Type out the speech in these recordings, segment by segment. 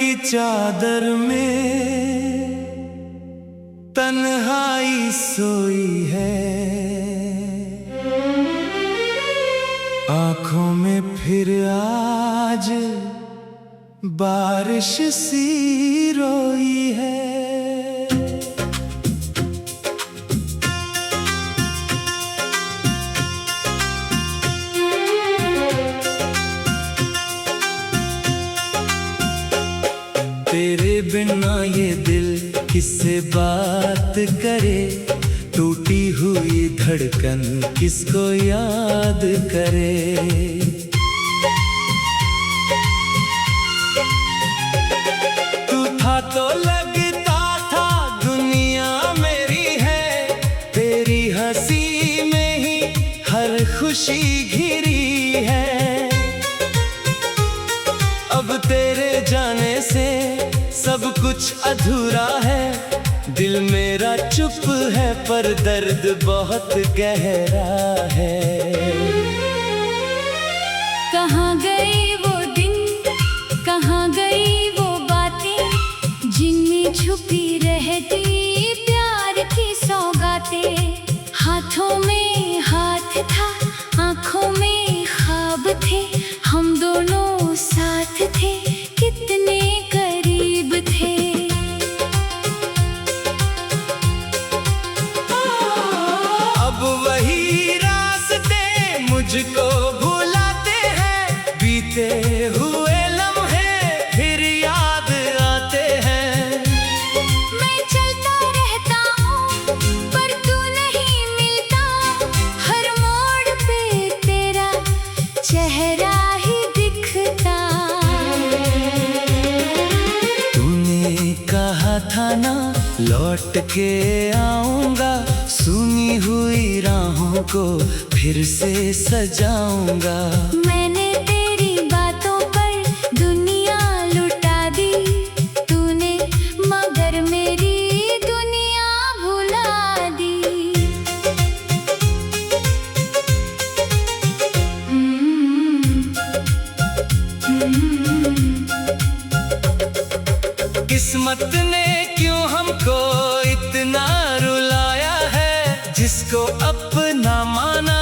की चादर में तन्हाई सोई है, आंखों में फिर आज बारिश सी रोई है। तेरे बिना ये दिल किससे बात करे, टूटी हुई धड़कन किसको याद करे। तू था तो लगता था दुनिया मेरी है, तेरी हंसी में ही हर खुशी घिरी है। अब तेरे जाने से सब कुछ अधूरा है, दिल मेरा चुप है पर दर्द बहुत गहरा है। कहाँ गई वो दिन, कहाँ गई वो बातें, जिनमें छुपी रहती प्यार की सौगातें। हाथों में हाथ था, आंखों में ख्वाब थे, हम दोनों साथ थे, कितने करीब थे। अब वही रास्ते मुझको भुलाते हैं, बीते हुए लम्हे फिर याद आते हैं। मैं चलता रहता हूँ पर तू नहीं मिलता, हर मोड़ पे तेरा चेहरा ही दिखता। तूने कहा था ना लौट के आऊंगा, सुनी हुई राहों को फिर से सजाऊंगा। मैंने तेरी बातों पर दुनिया लुटा दी, तूने मगर मेरी दुनिया भुला दी। किस्मत ने क्यों हमको इतना रुलाया है, जिसको अपना माना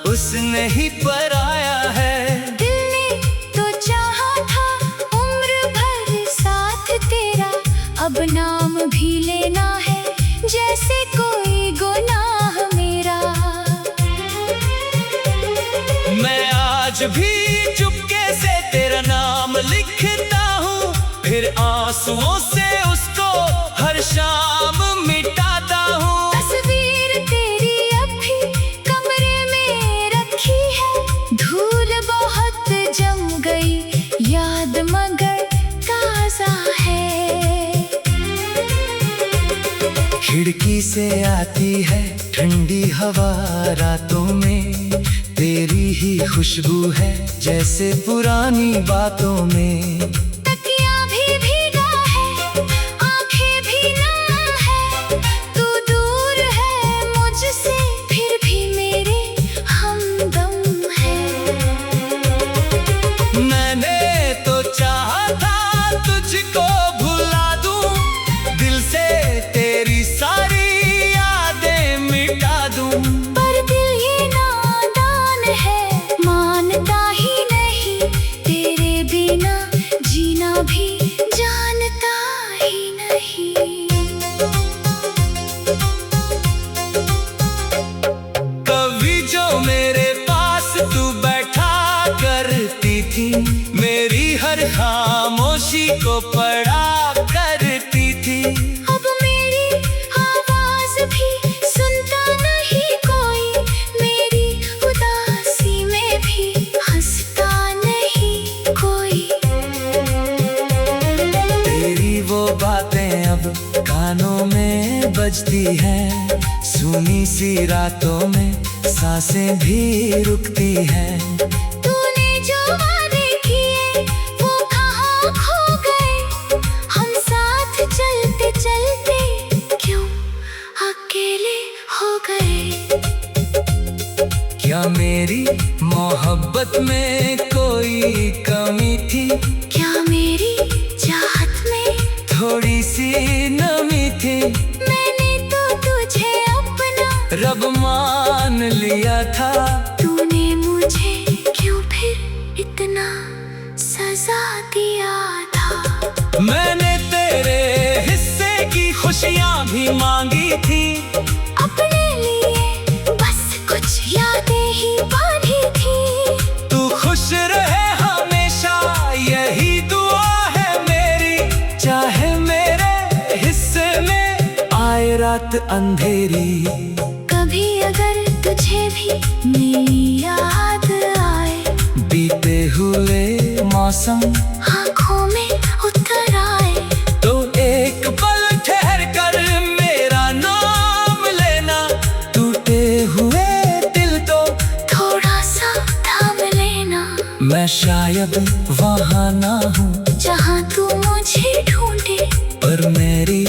उसने ही पराया है। दिल ने तो चाहा था उम्र भर साथ तेरा, अब नाम भी लेना है जैसे कोई गुनाह मेरा। मैं आज भी चुपके से तेरा नाम लिखता हूँ, फिर आंसुओं से उसको हर शाम मिटाता हूँ। तस्वीर तेरी अब भी कमरे में रखी है, धूल बहुत जम गई, याद मगर ताजा है। खिड़की से आती है ठंडी हवा रातों में, तेरी ही खुशबू है जैसे पुरानी बातों में। तकिया भी भीगा है, आंखें भी नम है, तू दूर है मुझसे फिर भी मेरे हमदम है। मैंने तो चाहा था तुझको भुला दूं, दिल से तेरी सारी यादें मिटा दूं। पर दिल ये नादान है, मानता ही नहीं, तेरे बिना जीना भी जानता ही नहीं। कभी जो मेरे पास तू बैठा करती थी, मेरी हर खामोशी को पढ़ा करती थी। अब मेरी आवाज भी सुनता नहीं कोई, मेरी उदासी में भी हंसता नहीं कोई। तेरी वो बातें अब कानों में बजती हैं, सुनी सी रातों में सांसें भी रुकती हैं। तूने जो वादे किए वो कहाँ खो गए, हम साथ चलते चलते क्यों अकेले हो गए। क्या मेरी मोहब्बत में कोई कमी थी? क्या मेरी चाहत थोड़ी सी नमी थी। मैंने तो तुझे अपना रब मान लिया था। तूने मुझे क्यों फिर इतना सजा दिया था। मैंने तेरे हिस्से की खुशियाँ भी मांगी थी। अपने लिए बस कुछ यादें ही बांधी थी। तू खुश रहे हमेशा यही दुआ है मेरी। चाहे मेरे हिस्से में आए रात अंधेरी। कभी अगर तुझे भी मेरी याद आए, बीते हुए मौसम आँखों में उतर आए, तो एक पल ठहर कर मेरा नाम लेना। टूटे हुए दिल तो थोड़ा सा थाम लेना। मैं शायद वहाँ ना हूँ जहाँ तू मुझे ढूंढे, पर मेरी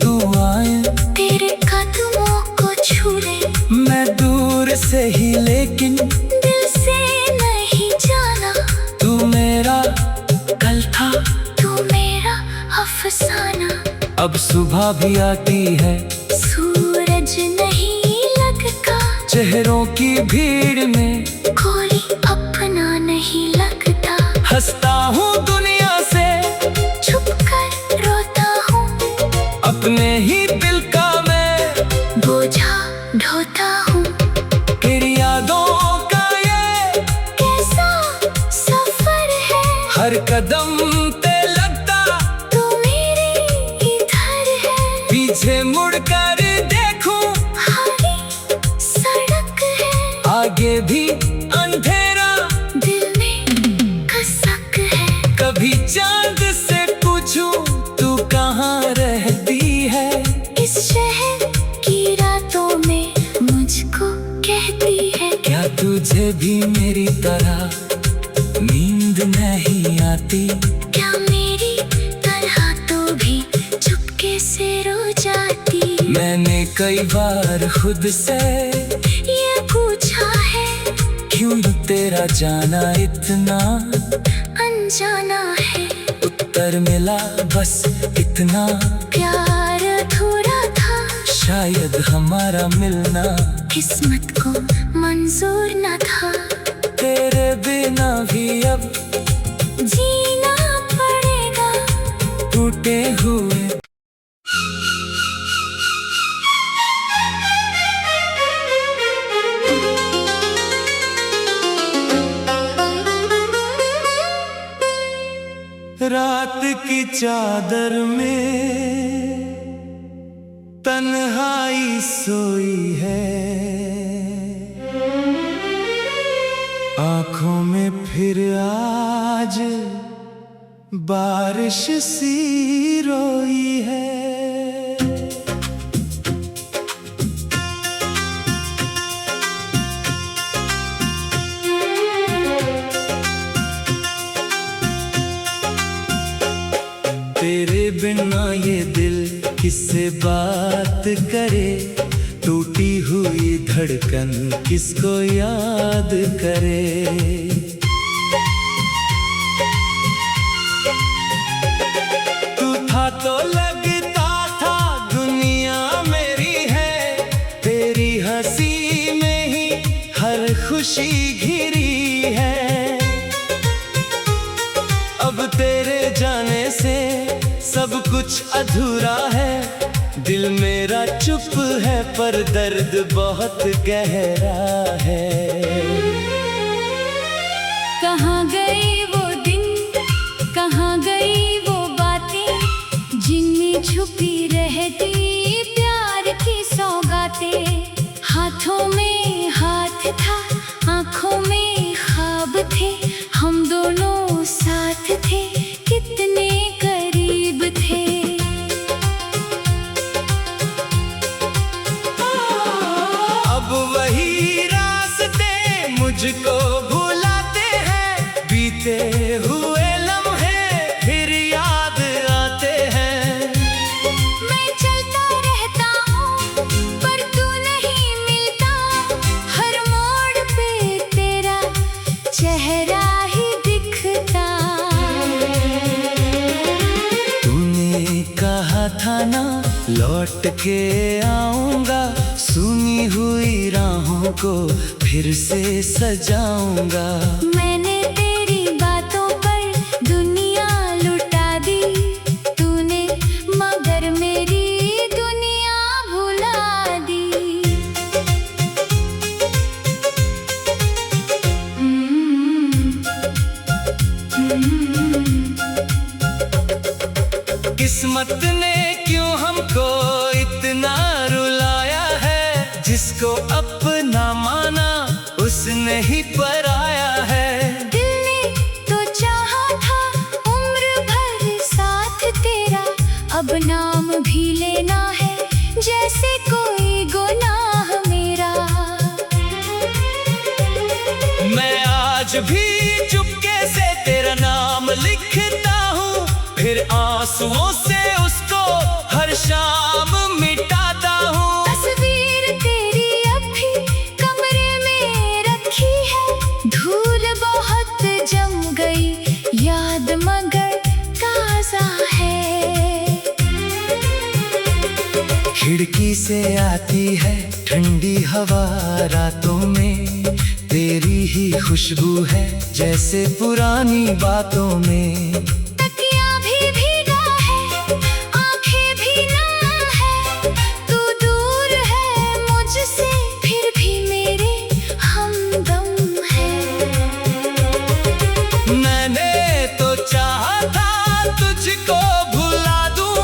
दुआएं तेरे कदमों को छू ले। मैं दूर से ही लेकिन दिल से नहीं जाना। तू मेरा कल था, तू मेरा अफसाना। अब सुबह भी आती है। सूरज नहीं लगता, चेहरों की भीड़ में कोई अपना नहीं लगता। हंसता हूँ दुनिया से, छुप कर रोता हूँ, अपने ही दिल का मैं बोझा ढोता हूँ। फिर यादों का ये कैसा सफर है, हर कदम पे लगता तू मेरे इधर है। पीछे मुड़कर देखूं खाली सड़क है, आगे भी अंधेरा दिल में कसक है। कभी चांद से पूछूं तू कहाँ रहती है। इस शहर की रातों में मुझको कहती है, क्या तुझे भी मेरी तरह नींद नहीं आती। क्या मेरी तरह तो भी चुपके से रो जाती। मैंने कई बार खुद से ये पूछा है, क्यों तेरा जाना इतना अनजाना है। उत्तर मिला बस इतना, प्यार अधूरा था, शायद हमारा मिलना किस्मत को मंजूर न था। तेरे बिना भी अब जीना पड़ेगा, टूटे हुए रात की चादर में तन्हाई सोई है। आंखों में फिर आज बारिश सी रोई है। तेरे बिना ये दिल किससे बात करे। टूटी हुई धड़कन किसको याद करे। तू था तो लगता था दुनिया मेरी है। तेरी हंसी में ही हर खुशी घिरी है। अब तेरे जाने से सब कुछ अधूरा है। दिल मेरा चुप है पर दर्द बहुत गहरा है। कहाँ गई वो दिन, कहाँ गई वो बातें, जिनमें छुपी रहती प्यार की सौगातें। हाथों में हाथ था, आँखों में ख्वाब थे, हम दोनों साथ थे, कितने करीब थे। अब वही रास्ते मुझको भुलाते हैं। बीते हुए लम्हे फिर याद आते हैं। मैं चलता रहता हूँ पर तू नहीं मिलता। हर मोड़ पे तेरा चेहरा ही दिखता। तूने का कहा था ना लौट के आऊंगा, सुनी हुई राहों को फिर से सजाऊंगा। मैंने तेरी बातों पर दुनिया लुटा दी, तूने मगर मेरी दुनिया भुला दी। किस्मत ने क्यों हमको इतना रुलाया है, जिसको अपना माना उसने ही पराया है। दिल ने तो चाहा था उम्र भर साथ तेरा, अब नाम भी लेना है जैसे कोई गुनाह मेरा। मैं आज भी चुपके से तेरा नाम लिखता हूँ, फिर आंसुओं से उसको हर शाम मिटाता हूँ। तस्वीर तेरी अब भी कमरे में रखी है, धूल बहुत जम गई, याद मगर ताजा है। खिड़की से आती है ठंडी हवा रातों में, तेरी ही खुशबू है जैसे पुरानी बातों में। तकिया भी भीगा है, आंखें भी नम है, तू दूर है मुझसे फिर भी मेरे हमदम है। मैंने तो चाहा था तुझको भुला दूं,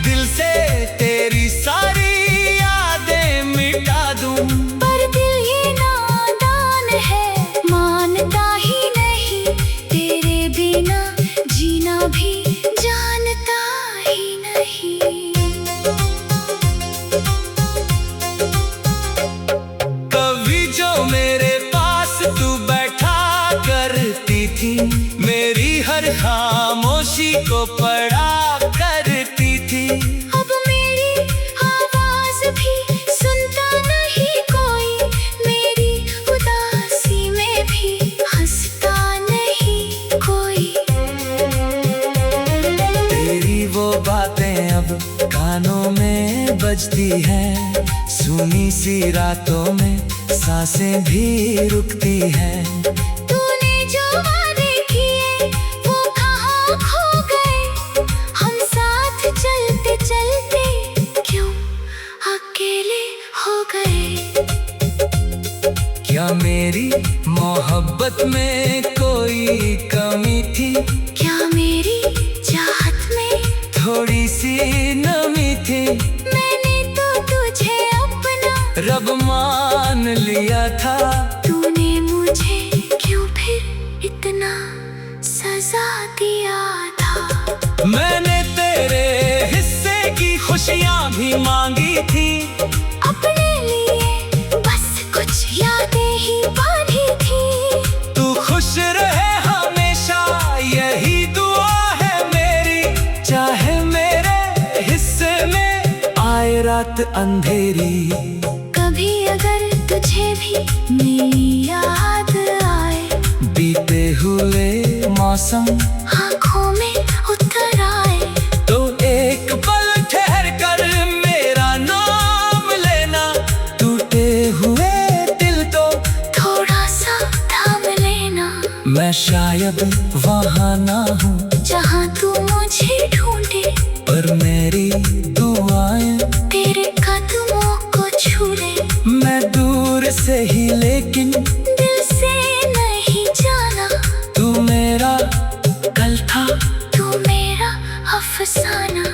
दिल से तेरी सारी यादें मिटा दूं। पर दिल ये नादान है, मानता ही नहीं, तेरे बिना जीना भी जानता ही नहीं। कभी जो मेरे पास तू बैठा करती थी, मेरी हर खामोशी को पढ़ा करती थी। अब मेरी आवाज भी सुनता नहीं कोई, मेरी उदासी में भी हंसता नहीं कोई। तेरी वो बातें अब कानों में बजती हैं, सुनी सी रातों में सांसें भी रुकती हैं। तूने जो वादे किए वो कहाँ खो गए, हम साथ चलते चलते क्यों अकेले हो गए। क्या मेरी मोहब्बत में कोई कमी थी, क्या मेरी चाहत में थोड़ी सी नमी थी। मैंने तो तुझे अपना रब मान लिया था, तूने मुझे क्यों फिर इतना सजा दिया था। मैंने तेरे हिस्से की खुशियाँ भी मांगी थी, अपने लिए बस कुछ यादें ही बांधी थी। तू खुश रहे हमेशा यही दुआ है मेरी, चाहे मेरे हिस्से में आए रात अंधेरी। कभी अगर तुझे भी मेरी याद आए, बीते हुए मौसम आँखों में उतर आए, तो एक पल ठहर कर मेरा नाम लेना। टूटे हुए दिल तो थोड़ा सा थाम लेना। मैं शायद वहाँ ना हूँ जहाँ तू मुझे ढूंढे, पर मेरी दुआएं तेरे कदमों को छू ले। मैं दूर से ही लेकिन दिल से नहीं जाना, तू मेरा कल था, तू मेरा अफसाना।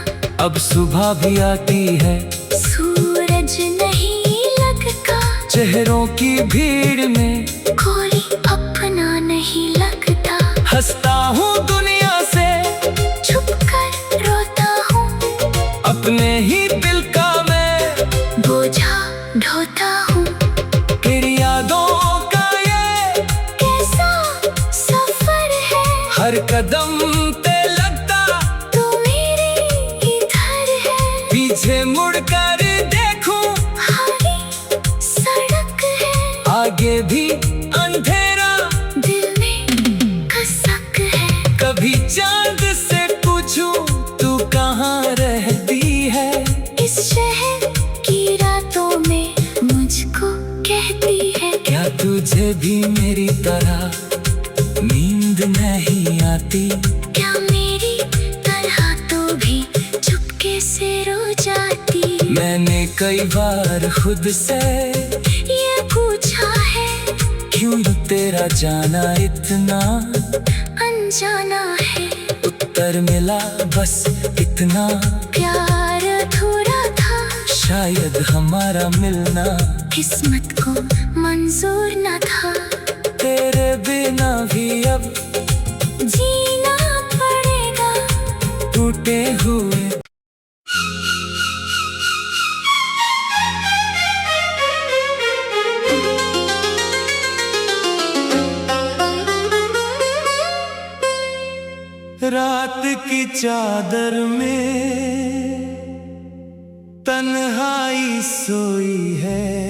अब सुबह भी आती है, सूरज नहीं लगता, चेहरों की भीड़ में कोई अपना नहीं लगता। हंसता हूँ दुनिया से, छुप कर रोता हूँ, अपने ही दिल का मैं बोझा ढोता हूँ। फिर यादों का ये कैसा सफर है, हर कदम पे लगता तू मेरे इधर है। पीछे मुड़ कर देखूं, हरी सड़क है, आगे भी अंधेरा, दिल में कसक है। कभी चांद से पूछूं तू कहाँ रहती भी मेरी तरह नींद नहीं आती? क्या मेरी तरह तो भी चुपके से रो जाती? मैंने कई बार खुद से ये पूछा है, क्यों तेरा जाना इतना अनजाना है? उत्तर मिला बस इतना, प्यार अधूरा था, शायद हमारा मिलना किस्मत को मंजूर न था। तेरे बिना भी अब जीना पड़ेगा टूटे हुए। रात की चादर में तन्हाई सोई है,